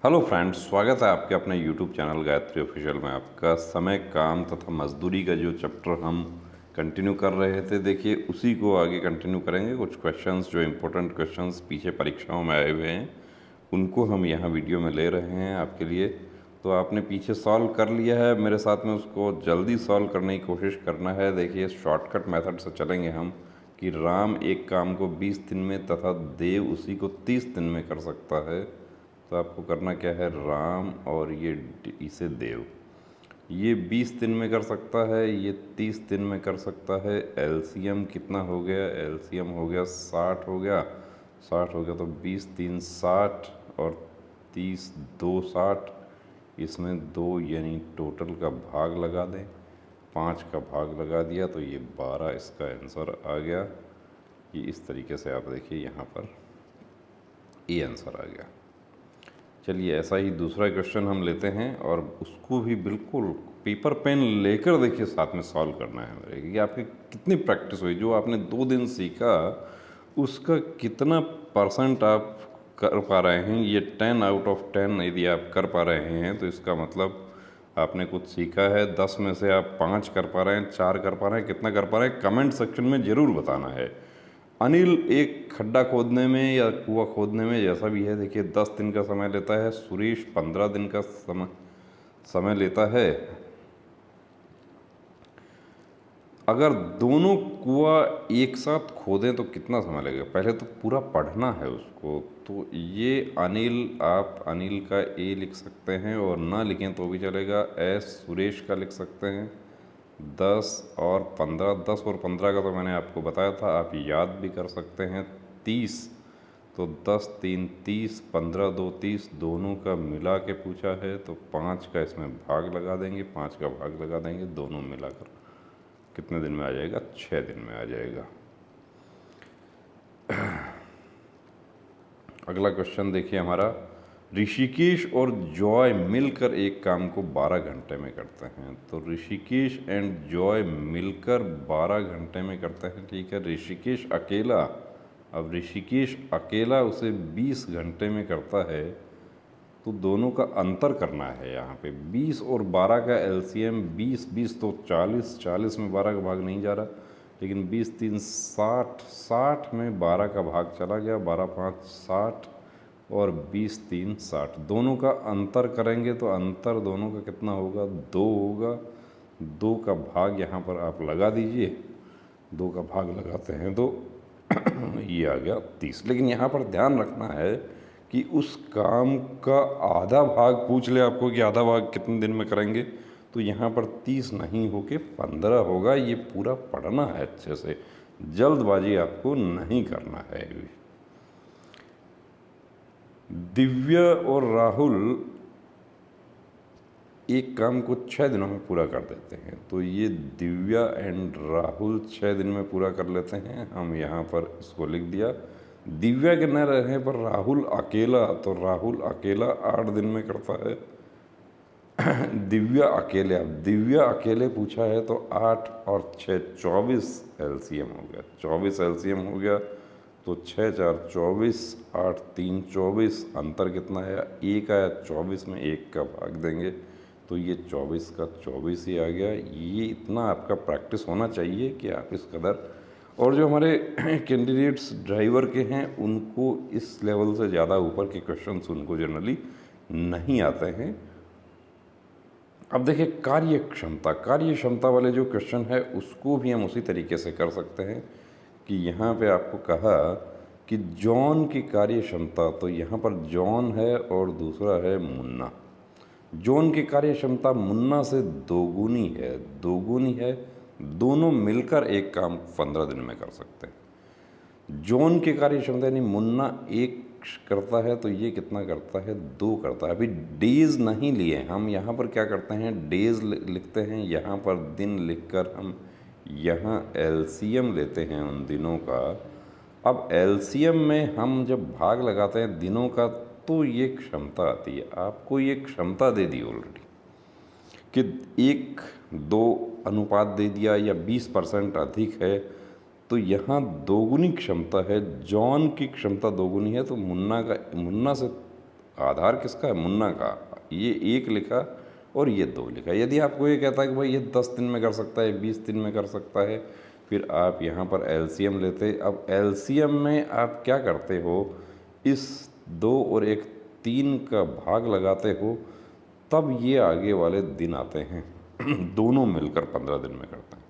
Hello friends, स्वागत है आपके अपने यूट्यूब चैनल गायत्री ऑफिशियल में। आपका समय, काम तथा मजदूरी का जो चैप्टर हम कंटिन्यू कर रहे थे, देखिए उसी को आगे कंटिन्यू करेंगे। कुछ क्वेश्चंस जो इम्पोर्टेंट क्वेश्चंस पीछे परीक्षाओं में आए हुए हैं, उनको हम यहाँ वीडियो में ले रहे हैं आपके लिए। तो आपने पीछे सॉल्व कर लिया है, मेरे साथ में उसको जल्दी सॉल्व करने की कोशिश करना है। देखिए शॉर्टकट मेथड से चलेंगे हम कि राम एक काम को 20 दिन में तथा देव उसी को 30 दिन में कर सकता है। तो आपको करना क्या है, राम और इसे देव, ये 20 दिन में कर सकता है, ये 30 दिन में कर सकता है। एलसीएम कितना हो गया, एलसीएम हो गया 60 हो गया, 60 हो गया तो 20 3 60 और 30 2 60, इसमें 2 यानी टोटल का भाग लगा दें, 5 का भाग लगा दिया तो ये 12 इसका आंसर आ गया। ये इस तरीके से आप देखिए यहाँ पर ये आंसर आ गया। चलिए ऐसा ही दूसरा क्वेश्चन हम लेते हैं और उसको भी बिल्कुल पेपर पेन लेकर देखिए साथ में सॉल्व करना है मेरे, कि आपकी कितनी प्रैक्टिस हुई, जो आपने 2 दिन सीखा उसका कितना परसेंट आप कर पा रहे हैं। ये 10 आउट ऑफ 10 यदि आप कर पा रहे हैं तो इसका मतलब आपने कुछ सीखा है। 10 में से आप 5 कर पा रहे हैं, 4 कर पा रहे हैं, कितना कर पा रहे हैं कमेंट सेक्शन में ज़रूर बताना है। अनिल एक खड्डा खोदने में या कुआं खोदने में, जैसा भी है, देखिए 10 दिन का समय लेता है। सुरेश 15 दिन का समय लेता है। अगर दोनों कुआं एक साथ खोदें तो कितना समय लगेगा, पहले तो पूरा पढ़ना है उसको। तो ये अनिल, आप अनिल का ए लिख सकते हैं और ना लिखें तो भी चलेगा, एस सुरेश का लिख सकते हैं। 10 और 15, 10 और 15 का तो मैंने आपको बताया था, आप याद भी कर सकते हैं। 30 तो 10 3 30, 15 2 30, दोनों का मिला के पूछा है तो 5 का इसमें भाग लगा देंगे, 5 का भाग लगा देंगे, दोनों मिलाकर कितने दिन में आ जाएगा, 6 दिन में आ जाएगा। अगला क्वेश्चन देखिए हमारा, ऋषिकेश और जॉय मिलकर एक काम को 12 घंटे में करते हैं। तो ऋषिकेश एंड जॉय मिलकर 12 घंटे में करते हैं, ठीक है। ऋषिकेश अकेला, अब ऋषिकेश अकेला उसे 20 घंटे में करता है, तो दोनों का अंतर करना है यहाँ पे। 20 और 12 का एलसीएम 20, 20 तो 40, 40 में 12 का भाग नहीं जा रहा, लेकिन 20 3 60, 60 में 12 का भाग चला गया, 12 5 60 और 20 3 60, दोनों का अंतर करेंगे तो अंतर दोनों का कितना होगा, 2 होगा। 2 का भाग यहाँ पर आप लगा दीजिए, 2 का भाग लगाते हैं तो ये आ गया 30। लेकिन यहाँ पर ध्यान रखना है कि उस काम का आधा भाग पूछ ले आपको कि आधा भाग कितने दिन में करेंगे, तो यहाँ पर 30 नहीं हो के 15 होगा। ये पूरा पढ़ना है अच्छे से, जल्दबाजी आपको नहीं करना है। दिव्या और राहुल एक काम को 6 दिनों में पूरा कर देते हैं, तो ये दिव्या एंड राहुल 6 दिन में पूरा कर लेते हैं। हम यहाँ पर इसको लिख दिया। दिव्या के न रहने पर राहुल अकेला, तो राहुल अकेला 8 दिन में करता है। दिव्या अकेले, अब दिव्या अकेले पूछा है तो 8 और 6 24 एलसीएम हो गया, 24 एलसीएम हो गया तो 6 4 24, 8 3 24, अंतर कितना आया, 1 आया। 24 में 1 का भाग देंगे तो ये 24 का 24 ही आ गया। ये इतना आपका प्रैक्टिस होना चाहिए कि आप इस कदर, और जो हमारे कैंडिडेट्स ड्राइवर के हैं उनको इस लेवल से ज़्यादा ऊपर के क्वेश्चंस उनको जनरली नहीं आते हैं। अब देखिए कार्य क्षमता वाले जो क्वेश्चन है उसको भी हम उसी तरीके से कर सकते हैं कि यहाँ पे आपको कहा कि जॉन की कार्य क्षमता, तो यहाँ पर जॉन है और दूसरा है मुन्ना। जॉन की कार्य क्षमता मुन्ना से दोगुनी है, दोनों मिलकर एक काम 15 दिन में कर सकते हैं। जॉन की कार्य क्षमता यानी मुन्ना 1 करता है तो ये कितना करता है, 2 करता है। अभी डेज नहीं लिए हम, यहाँ पर क्या करते हैं, डेज लिखते हैं, यहाँ पर दिन लिखकर हम यहाँ एलसीएम लेते हैं उन दिनों का। अब एलसीएम में हम जब भाग लगाते हैं दिनों का तो ये क्षमता आती है। आपको ये क्षमता दे दी ऑलरेडी कि 1:2 अनुपात दे दिया या 20% अधिक है, तो यहाँ दोगुनी क्षमता है। जॉन की क्षमता दोगुनी है तो मुन्ना से आधार किसका है? मुन्ना का। ये 1 लिखा और ये 2 लिखा। यदि आपको ये कहता है कि भाई ये 10 दिन में कर सकता है, 20 दिन में कर सकता है, फिर आप यहाँ पर एलसीएम लेते। अब एलसीएम में आप क्या करते हो, इस 2 और एक 3 का भाग लगाते हो, तब ये आगे वाले दिन आते हैं। दोनों मिलकर 15 दिन में करते हैं।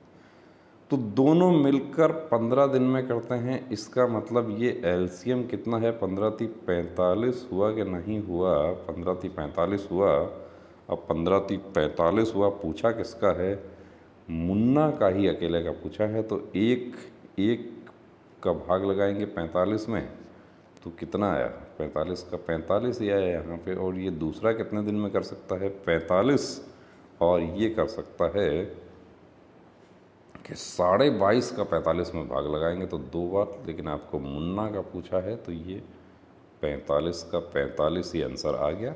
तो दोनों मिलकर 15 दिन में करते हैं, इसका मतलब ये एलसीएम कितना है? 15 × 45 हुआ कि नहीं हुआ? 15 × 45 हुआ। अब 15 × 45 हुआ, पूछा किसका है? मुन्ना का ही अकेले का पूछा है। तो एक का भाग लगाएंगे 45 में, तो कितना आया? 45 का 45 ही आया यहाँ पे। और ये दूसरा कितने दिन में कर सकता है? 45। और ये कर सकता है कि 22.5 का 45 में भाग लगाएंगे तो 2 बार। लेकिन आपको मुन्ना का पूछा है, तो ये 45 का 45 ही आंसर आ गया।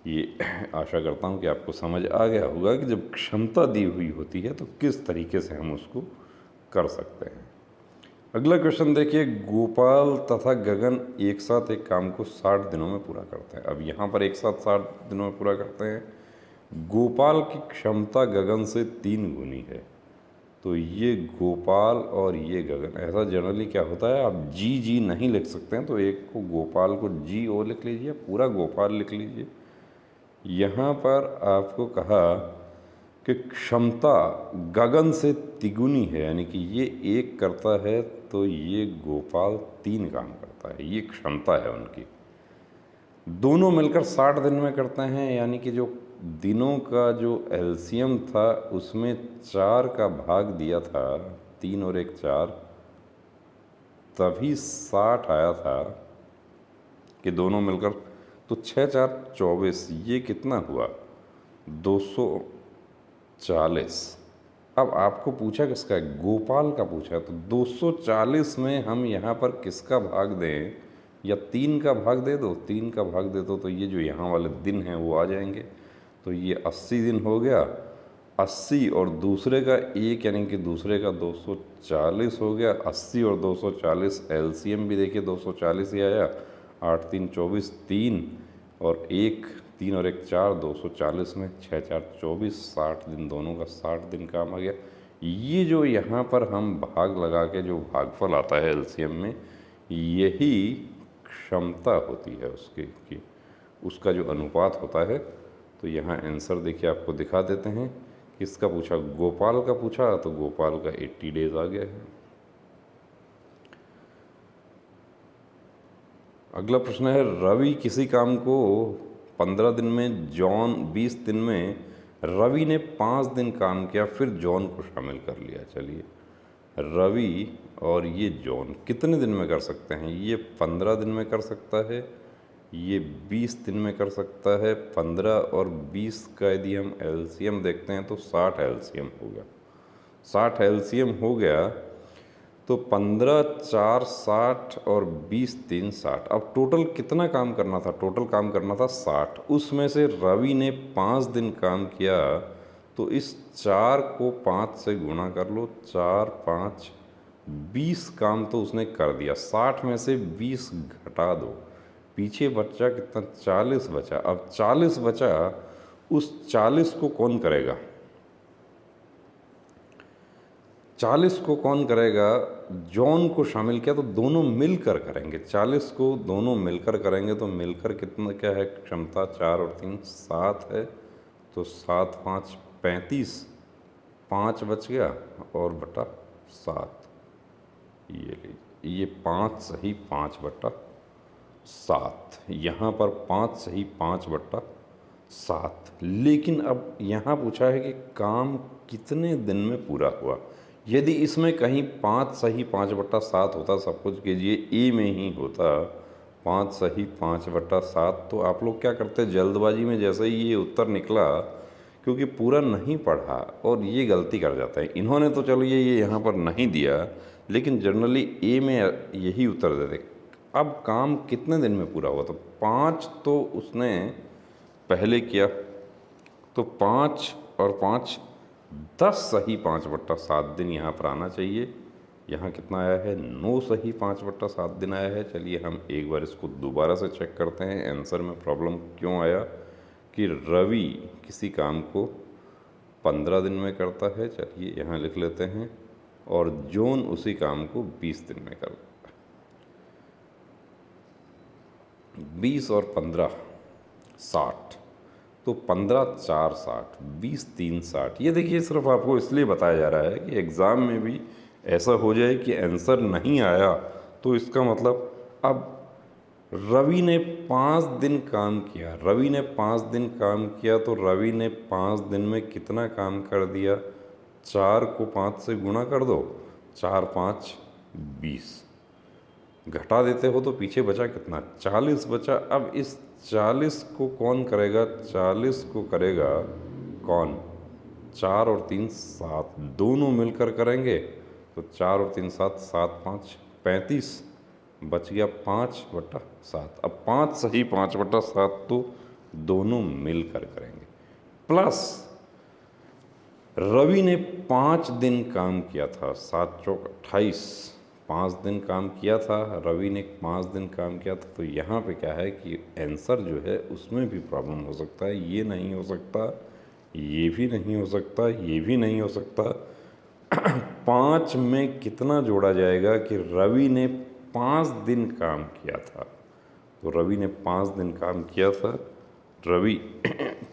ये आशा करता हूँ कि आपको समझ आ गया होगा कि जब क्षमता दी हुई होती है तो किस तरीके से हम उसको कर सकते हैं। अगला क्वेश्चन देखिए, गोपाल तथा गगन एक साथ एक काम को 60 दिनों में पूरा करते हैं। अब यहाँ पर एक साथ 60 दिनों में पूरा करते हैं। गोपाल की क्षमता गगन से 3 गुनी है। तो ये गोपाल और ये गगन, ऐसा जनरली क्या होता है, आप जी नहीं लिख सकते हैं, तो एक को गोपाल को जी ओ लिख लीजिए, पूरा गोपाल लिख लीजिए। यहाँ पर आपको कहा कि क्षमता गगन से तिगुनी है, यानी कि ये 1 करता है तो ये गोपाल 3 काम करता है। ये क्षमता है उनकी। दोनों मिलकर 60 दिन में करते हैं, यानी कि जो दिनों का जो एलसीएम था उसमें 4 का भाग दिया था, 3 और 1 4, तभी 60 आया था कि दोनों मिलकर। तो 6 × 4 = 24। ये कितना हुआ? 240। अब आपको पूछा किसका है? गोपाल का पूछा। तो 240 में हम यहाँ पर किसका भाग दें? या 3 का भाग दे दो। 3 का भाग दे दो तो ये जो यहाँ वाले दिन हैं वो आ जाएंगे। तो ये 80 दिन हो गया। 80 और दूसरे का 1, यानी कि दूसरे का 240 हो गया। 80 और 240 एलसीएम भी देखिए 240 ही आया। 8 × 3 = 24, 3 और 1, 3 और 1 4, 240 में 6 × 4 = 24, 60 दिन, दोनों का 60 दिन काम आ गया। ये जो यहाँ पर हम भाग लगा के जो भागफल आता है एलसीएम में, यही क्षमता होती है उसकी कि उसका जो अनुपात होता है। तो यहाँ आंसर देखिए आपको दिखा देते हैं। किसका पूछा? गोपाल का पूछा, तो गोपाल का 80 डेज आ गया है। अगला प्रश्न है, रवि किसी काम को 15 दिन में, जॉन 20 दिन में। रवि ने 5 दिन काम किया, फिर जॉन को शामिल कर लिया। चलिए, रवि और ये जॉन कितने दिन में कर सकते हैं? ये 15 दिन में कर सकता है, ये 20 दिन में कर सकता है। 15 और 20 का यदि हम एलसीएम देखते हैं तो 60 एलसीएम हो गया। 60 एलसीएम हो गया तो 15 × 4 = 60 और 20 × 3 = 60। अब टोटल कितना काम करना था? टोटल काम करना था 60। उसमें से रवि ने 5 दिन काम किया, तो इस 4 को 5 से गुणा कर लो। 4 × 5 = 20 काम तो उसने कर दिया। 60 में से 20 घटा दो, पीछे बचा कितना? 40 बचा। अब 40 बचा, उस 40 को कौन करेगा? 40 को कौन करेगा? जॉन को शामिल किया तो दोनों मिलकर करेंगे। 40 को दोनों मिलकर करेंगे तो मिलकर कितना क्या है क्षमता? 4 और 3 7 है। तो 7 × 5 = 35, 5 बच गया और बटा 7। ये लीजिए, ये 5 सही 5/7। यहाँ पर 5 सही 5/7। लेकिन अब यहाँ पूछा है कि काम कितने दिन में पूरा हुआ। यदि इसमें कहीं 5 सही 5/7 होता, सब कुछ कीजिए ए में ही होता 5 सही 5/7, तो आप लोग क्या करते? जल्दबाजी में जैसे ही ये उत्तर निकला, क्योंकि पूरा नहीं पढ़ा और ये गलती कर जाता है। इन्होंने तो चलो ये यहाँ पर नहीं दिया, लेकिन जनरली ए में यही उत्तर देते। अब काम कितने दिन में पूरा हुआ? तो 5 तो उसने पहले किया, तो 5 और 5 10 सही 5/7 दिन यहाँ पर आना चाहिए। यहाँ कितना आया है 9 सही 5/7 दिन आया है। चलिए हम एक बार इसको दोबारा से चेक करते हैं आंसर में प्रॉब्लम क्यों आया कि रवि किसी काम को 15 दिन में करता है। चलिए यहाँ लिख लेते हैं, और जॉन उसी काम को 20 दिन में करता है। 20 और 15 60, तो 15 4 60, 20 3 60। ये देखिए सिर्फ आपको इसलिए बताया जा रहा है कि एग्ज़ाम में भी ऐसा हो जाए कि आंसर नहीं आया तो इसका मतलब अब रवि ने 5 दिन काम किया, रवि ने 5 दिन काम किया, तो रवि ने 5 दिन में कितना काम कर दिया? 4 को 5 से गुणा कर दो, 4 5 20, घटा देते हो तो पीछे बचा कितना? 40 बचा। अब इस 40 को कौन करेगा? 40 को करेगा कौन? 4 और 3 7, दोनों मिलकर करेंगे, तो 4 और 3 7, 7 5 35, बच गया 5/7। अब 5 सही 5/7 तो दोनों मिलकर करेंगे। प्लस रवि ने 5 दिन काम किया था, 7 चौक 28, 5 दिन काम किया था, रवि ने 5 दिन काम किया था। तो यहाँ पे क्या है कि आंसर जो है उसमें भी प्रॉब्लम हो सकता है। ये नहीं हो सकता, ये भी नहीं हो सकता, ये भी नहीं हो सकता। 5 में कितना जोड़ा जाएगा कि रवि ने 5 दिन काम किया था, तो रवि ने 5 दिन काम किया था। रवि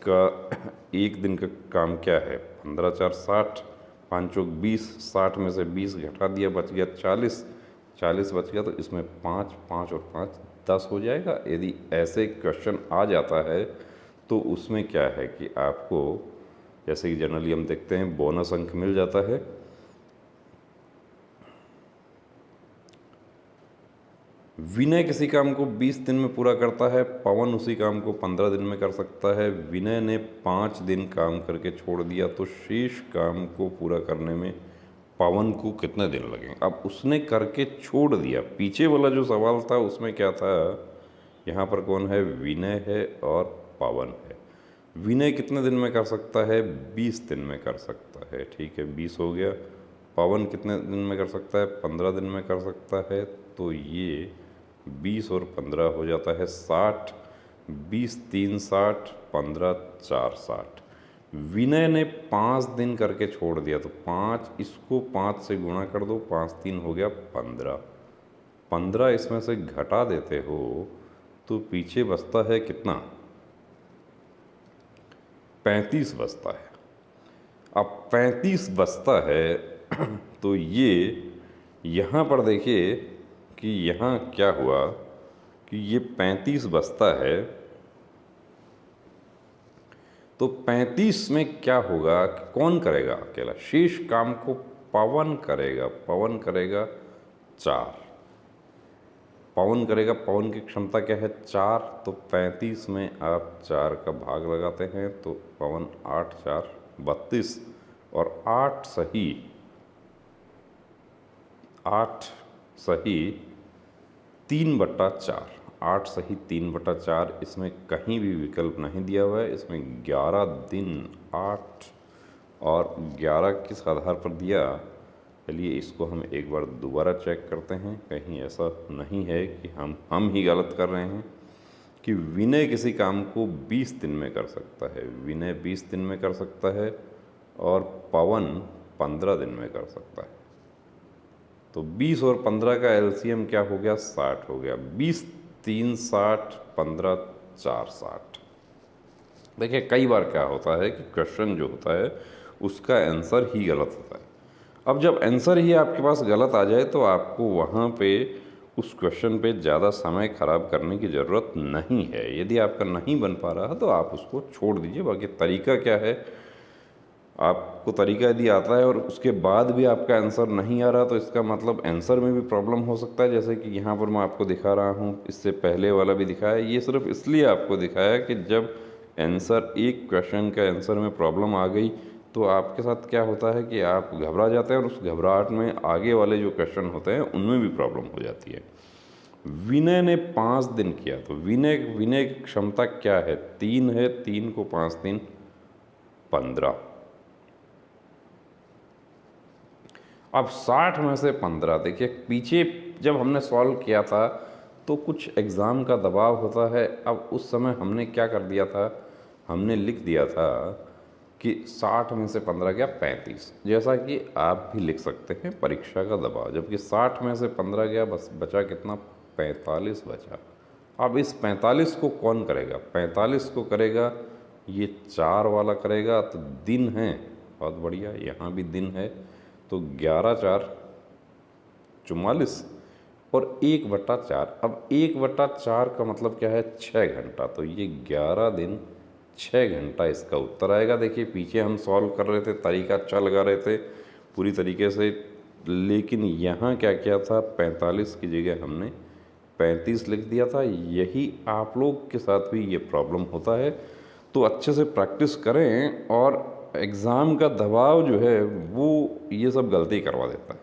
का एक दिन का काम क्या है? 15 4 60, 5 चौक 20, 60 में से 20 घटा दिया, बच गया 40, 40 बच गया, तो इसमें 5 5 और 5 10 हो जाएगा। यदि ऐसे क्वेश्चन आ जाता है तो उसमें क्या है कि आपको, जैसे कि जनरली हम देखते हैं, बोनस अंक मिल जाता है। विनय किसी काम को 20 दिन में पूरा करता है, पवन उसी काम को 15 दिन में कर सकता है। विनय ने 5 दिन काम करके छोड़ दिया, तो शेष काम को पूरा करने में पवन को कितने दिन लगेंगे? अब उसने करके छोड़ दिया, पीछे वाला जो सवाल था उसमें क्या था? यहाँ पर कौन है? विनय है और पवन है। विनय कितने दिन में कर सकता है? 20 दिन में कर सकता है, ठीक है, 20 हो गया। पवन कितने दिन में कर सकता है? 15 दिन में कर सकता है। तो ये 20 और 15 हो जाता है 60, 20 3 60, 15 4 60। विनय ने 5 दिन करके छोड़ दिया, तो 5, इसको 5 से गुणा कर दो, 5 3 हो गया 15, 15 इसमें से घटा देते हो तो पीछे बचता है कितना? 35 बचता है। अब 35 बचता है तो ये यहाँ पर देखिए कि यहाँ क्या हुआ कि ये 35 बचता है, तो 35 में क्या होगा कि कौन करेगा अकेला? शेष काम को पवन करेगा, पवन करेगा 4, पवन करेगा। पवन की क्षमता क्या है? 4, तो 35 में आप 4 का भाग लगाते हैं, तो पवन 8 4 32, और 8 सही 3/4, 8 सही 3/4। इसमें कहीं भी विकल्प नहीं दिया हुआ है। इसमें 11 दिन 8 और 11 किस आधार पर दिया? चलिए इसको हम एक बार दोबारा चेक करते हैं, कहीं ऐसा नहीं है कि हम ही गलत कर रहे हैं। कि विनय किसी काम को 20 दिन में कर सकता है, विनय 20 दिन में कर सकता है, और पवन 15 दिन में कर सकता है। तो 20 और 15 का एलसीएम क्या हो गया? 60 हो गया। 20 3 60, 15 4 60। देखिए कई बार क्या होता है कि क्वेश्चन जो होता है उसका आंसर ही गलत होता है। अब जब आंसर ही आपके पास गलत आ जाए तो आपको वहाँ पे उस क्वेश्चन पे ज़्यादा समय ख़राब करने की ज़रूरत नहीं है। यदि आपका नहीं बन पा रहा तो आप उसको छोड़ दीजिए। बाकी तरीका क्या है, आपको तरीका यदि आता है और उसके बाद भी आपका आंसर नहीं आ रहा तो इसका मतलब आंसर में भी प्रॉब्लम हो सकता है। जैसे कि यहाँ पर मैं आपको दिखा रहा हूँ, इससे पहले वाला भी दिखाया। ये सिर्फ इसलिए आपको दिखाया कि जब आंसर, एक क्वेश्चन का आंसर में प्रॉब्लम आ गई तो आपके साथ क्या होता है कि आप घबरा जाते हैं और उस घबराहट में आगे वाले जो क्वेश्चन होते हैं उनमें भी प्रॉब्लम हो जाती है। विनय ने 5 दिन किया, तो विनय की क्षमता क्या है? 3 है, 3 को 5 3 15। अब 60 में से 15, देखिए पीछे जब हमने सॉल्व किया था तो कुछ एग्ज़ाम का दबाव होता है। अब उस समय हमने क्या कर दिया था, हमने लिख दिया था कि 60 में से 15 गया 35, जैसा कि आप भी लिख सकते हैं परीक्षा का दबाव। जबकि 60 में से 15 गया, बस बचा कितना, 45 बचा। अब इस 45 को कौन करेगा, 45 को करेगा ये 4 वाला करेगा। तो दिन है, बहुत बढ़िया, यहाँ भी दिन है, तो 11 4 44 और 1/4। अब 1/4 का मतलब क्या है, 6 घंटा। तो ये 11 दिन 6 घंटा इसका उत्तर आएगा। देखिए पीछे हम सॉल्व कर रहे थे, तरीका अच्छा लगा रहे थे पूरी तरीके से, लेकिन यहाँ क्या किया था, 45 की जगह हमने 35 लिख दिया था। यही आप लोग के साथ भी ये प्रॉब्लम होता है। तो अच्छे से प्रैक्टिस करें, और एग्ज़ाम का दबाव जो है वो ये सब गलती करवा देता है।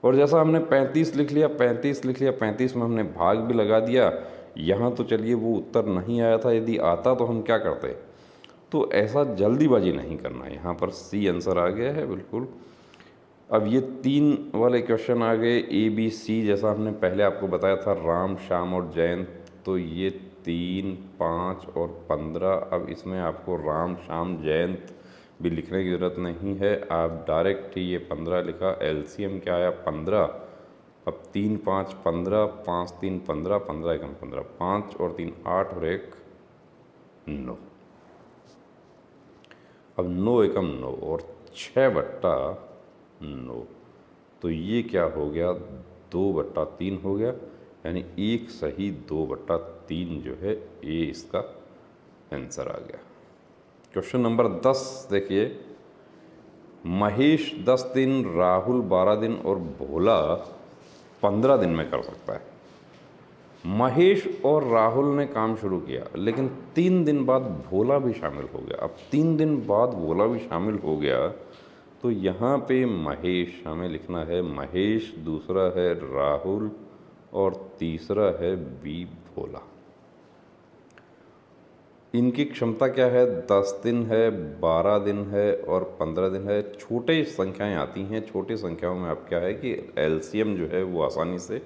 और जैसा हमने 35 लिख लिया, 35 लिख लिया, 35 में हमने भाग भी लगा दिया। यहाँ तो चलिए वो उत्तर नहीं आया था, यदि आता तो हम क्या करते। तो ऐसा जल्दीबाजी नहीं करना। यहाँ पर सी आंसर आ गया है बिल्कुल। अब ये 3 वाले क्वेश्चन आ गए, ए बी सी, जैसा हमने पहले आपको बताया था, राम श्याम और जयंत। तो ये 3 5 और 15। अब इसमें आपको राम श्याम जयंत भी लिखने की ज़रूरत नहीं है, आप डायरेक्ट ही ये 15 लिखा। एलसीएम क्या आया, 15। अब 3 5 15, 5 3 15, 15 एकम 15, 5 और 3 8 और 1 9। अब 9 एकम 9 और 6/9, तो ये क्या हो गया, 2/3 हो गया। यानी एक सही 2/3 जो है ये इसका आंसर आ गया। क्वेश्चन नंबर 10 देखिए, महेश 10 दिन, राहुल 12 दिन और भोला 15 दिन में कर सकता है। महेश और राहुल ने काम शुरू किया, लेकिन 3 दिन बाद भोला भी शामिल हो गया। अब 3 दिन बाद भोला भी शामिल हो गया, तो यहाँ पे महेश हमें लिखना है, महेश, दूसरा है राहुल और तीसरा है बी भोला। इनकी क्षमता क्या है, 10 दिन है, 12 दिन है और 15 दिन है। छोटे संख्याएं आती हैं, छोटी संख्याओं में आप क्या है कि एलसीएम जो है वो आसानी से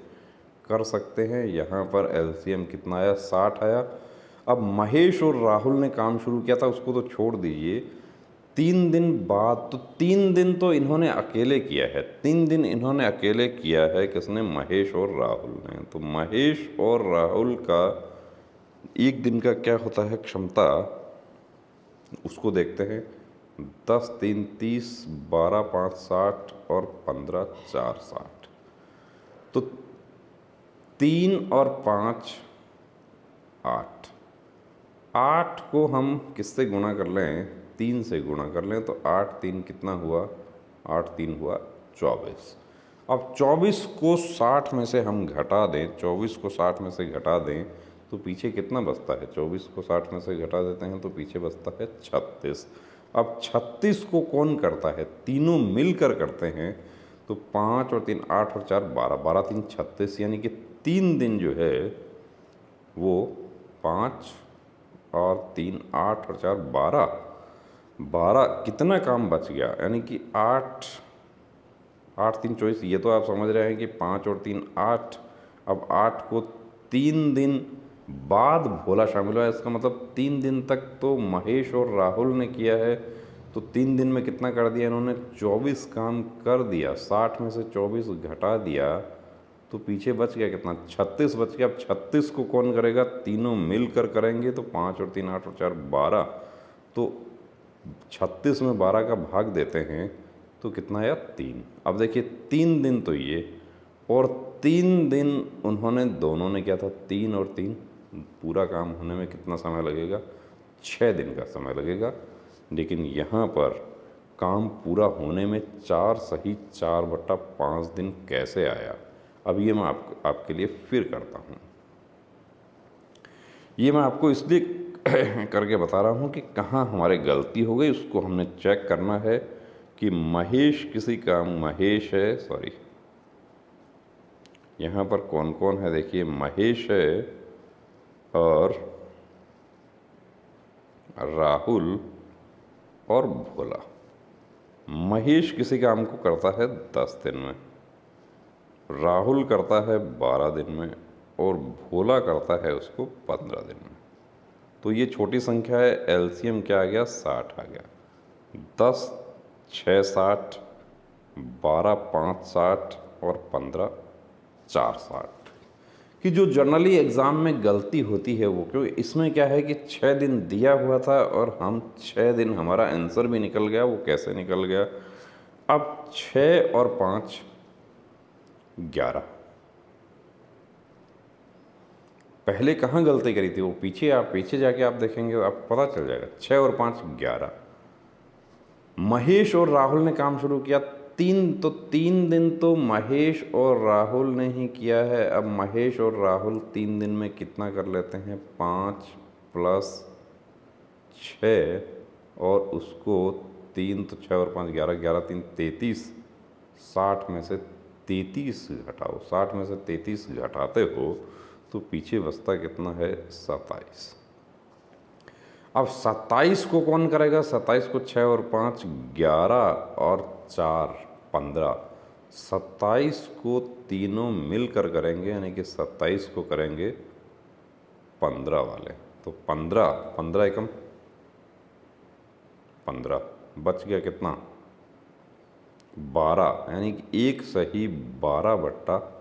कर सकते हैं। यहाँ पर एलसीएम कितना आया, 60 आया। अब महेश और राहुल ने काम शुरू किया था, उसको तो छोड़ दीजिए। 3 दिन बाद, तो 3 दिन तो इन्होंने अकेले किया है, 3 दिन इन्होंने अकेले किया है, किसने, महेश और राहुल ने। तो महेश और राहुल का एक दिन का क्या होता है क्षमता, उसको देखते हैं। 10 3 30, 12 5 60 और 15 4 60। तो 3 और 5 8, 8 को हम किससे गुणा कर लें, 3 से गुणा कर लें। तो 8 3 कितना हुआ, 8 3 हुआ 24। अब 24 को 60 में से हम घटा दें, 24 को 60 में से घटा दें तो पीछे कितना बचता है, 24 को 60 में से घटा देते हैं तो पीछे बचता है 36। अब 36 को कौन करता है, तीनों मिलकर करते हैं। तो 5 और 3 8 और 4 12, 12 3 36, यानी कि 3 दिन जो है वो 5 और 3 8 और 4 12, 12 कितना काम बच गया, यानी कि 8 8 3 24। ये तो आप समझ रहे हैं कि 5 और 3 8। अब 8 को 3 दिन बाद भोला शामिल हुआ, इसका मतलब 3 दिन तक तो महेश और राहुल ने किया है। तो 3 दिन में कितना कर दिया इन्होंने, 24 काम कर दिया। 60 में से 24 घटा दिया तो पीछे बच गया कितना, 36 बच गया। अब 36 को कौन करेगा, तीनों मिलकर करेंगे। तो 5 और 3 8 और 4 12। तो 36 में 12 का भाग देते हैं तो कितना आया, 3। अब देखिए 3 दिन तो ये, और 3 दिन उन्होंने दोनों ने किया था, 3 और 3, पूरा काम होने में कितना समय लगेगा, 6 दिन का समय लगेगा। लेकिन यहाँ पर काम पूरा होने में 4 सही 4/5 दिन कैसे आया। अब ये मैं आपके लिए फिर करता हूँ। ये मैं आपको इसलिए करके बता रहा हूँ कि कहाँ हमारे गलती हो गई, उसको हमने चेक करना है कि महेश किसी काम, महेश है, सॉरी, यहाँ पर कौन कौन है, देखिए महेश है और राहुल और भोला। महेश किसी काम को करता है 10 दिन में, राहुल करता है 12 दिन में और भोला करता है उसको 15 दिन में। तो ये छोटी संख्या है, एलसीएम क्या आ गया, 60 आ गया। 10 6 60, 12 5 60 और 15 4 60 कि जो जनरली एग्ज़ाम में गलती होती है वो क्योंकि इसमें क्या है कि 6 दिन दिया हुआ था और हम 6 दिन हमारा आंसर भी निकल गया। वो कैसे निकल गया, अब 6 और 5 11। पहले कहाँ गलती करी थी वो पीछे जाके आप देखेंगे आपको पता चल जाएगा। 6 और 5 11। महेश और राहुल ने काम शुरू किया 3 दिन तो महेश और राहुल ने ही किया है। अब महेश और राहुल 3 दिन में कितना कर लेते हैं, 5 + 6 और उसको 3 तो 6 और 5 11, 11 3 33, 60 में से 33 घटाओ, 60 में से 33 घटाते हो तो पीछे बचता कितना है, 27। अब 27 को कौन करेगा, 27 को 6 और 5 11 और 4 15, 27 को तीनों मिलकर करेंगे यानी कि 27 को करेंगे 15 वाले। तो 15 एकम 15, बच गया कितना, 12 यानी कि एक सही 12/15।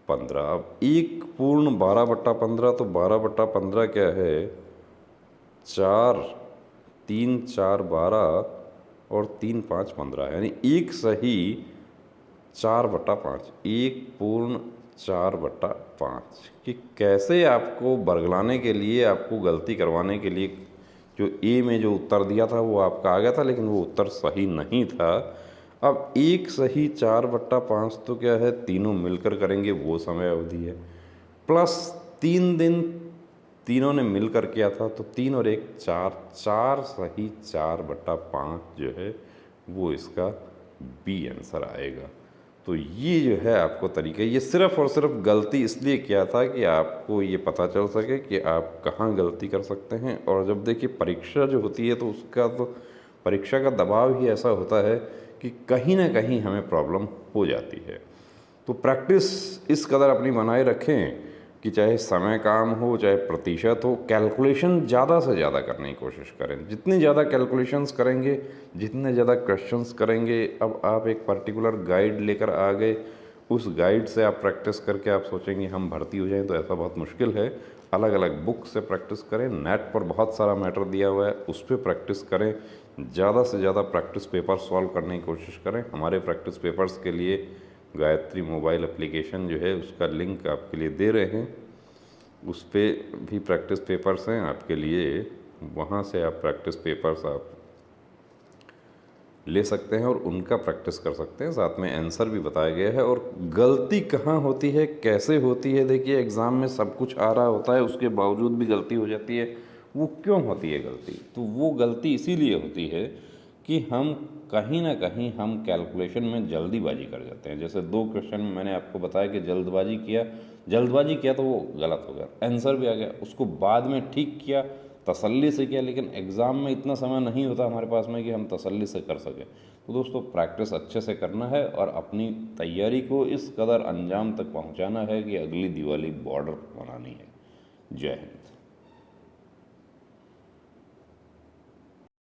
अब एक पूर्ण 12/15 तो 12/15 क्या है, 4 3 4 12 और 3 5 15 यानी एक सही 4/5, एक पूर्ण 4/5 कि कैसे आपको बरगलाने के लिए, आपको गलती करवाने के लिए जो ए में जो उत्तर दिया था वो आपका आ गया था लेकिन वो उत्तर सही नहीं था। अब एक सही 4/5 तो क्या है, तीनों मिलकर करेंगे वो समय अवधि है, प्लस 3 दिन तीनों ने मिलकर किया था तो 3 और 1 4, 4 सही 4/5 जो है वो इसका बी आंसर आएगा। तो ये जो है आपको तरीका, ये सिर्फ और सिर्फ गलती इसलिए किया था कि आपको ये पता चल सके कि आप कहाँ गलती कर सकते हैं। और जब देखिए परीक्षा जो होती है तो उसका तो परीक्षा का दबाव ही ऐसा होता है कि कहीं ना कहीं हमें प्रॉब्लम हो जाती है। तो प्रैक्टिस इस कदर अपनी बनाए रखें कि चाहे समय काम हो चाहे प्रतिशत हो, कैलकुलेशन ज़्यादा से ज़्यादा करने की कोशिश करें। जितनी ज़्यादा कैलकुलेशंस करेंगे, जितने ज़्यादा क्वेश्चंस करेंगे, अब आप एक पर्टिकुलर गाइड लेकर आ गए, उस गाइड से आप प्रैक्टिस करके आप सोचेंगे हम भर्ती हो जाएं तो ऐसा बहुत मुश्किल है। अलग अलग बुक से प्रैक्टिस करें, नेट पर बहुत सारा मैटर दिया हुआ है उस पर प्रैक्टिस करें, ज़्यादा से ज़्यादा प्रैक्टिस पेपर सॉल्व करने की कोशिश करें। हमारे प्रैक्टिस पेपर्स के लिए गायत्री मोबाइल एप्लीकेशन जो है उसका लिंक आपके लिए दे रहे हैं, उस पर भी प्रैक्टिस पेपर्स हैं आपके लिए, वहाँ से आप प्रैक्टिस पेपर्स आप ले सकते हैं और उनका प्रैक्टिस कर सकते हैं। साथ में आंसर भी बताया गया है और गलती कहाँ होती है, कैसे होती है। देखिए एग्ज़ाम में सब कुछ आ रहा होता है, उसके बावजूद भी गलती हो जाती है। वो क्यों होती है गलती, तो वो गलती इसीलिए होती है कि हम कहीं ना कहीं हम कैलकुलेशन में जल्दीबाजी कर जाते हैं। जैसे 2 क्वेश्चन में मैंने आपको बताया कि जल्दबाजी किया तो वो गलत हो गया, आंसर भी आ गया, उसको बाद में ठीक किया, तसल्ली से किया, लेकिन एग्ज़ाम में इतना समय नहीं होता हमारे पास में कि हम तसल्ली से कर सकें। तो दोस्तों प्रैक्टिस अच्छे से करना है और अपनी तैयारी को इस कदर अंजाम तक पहुंचाना है कि अगली दिवाली बॉर्डर बनानी है। जय हिंद।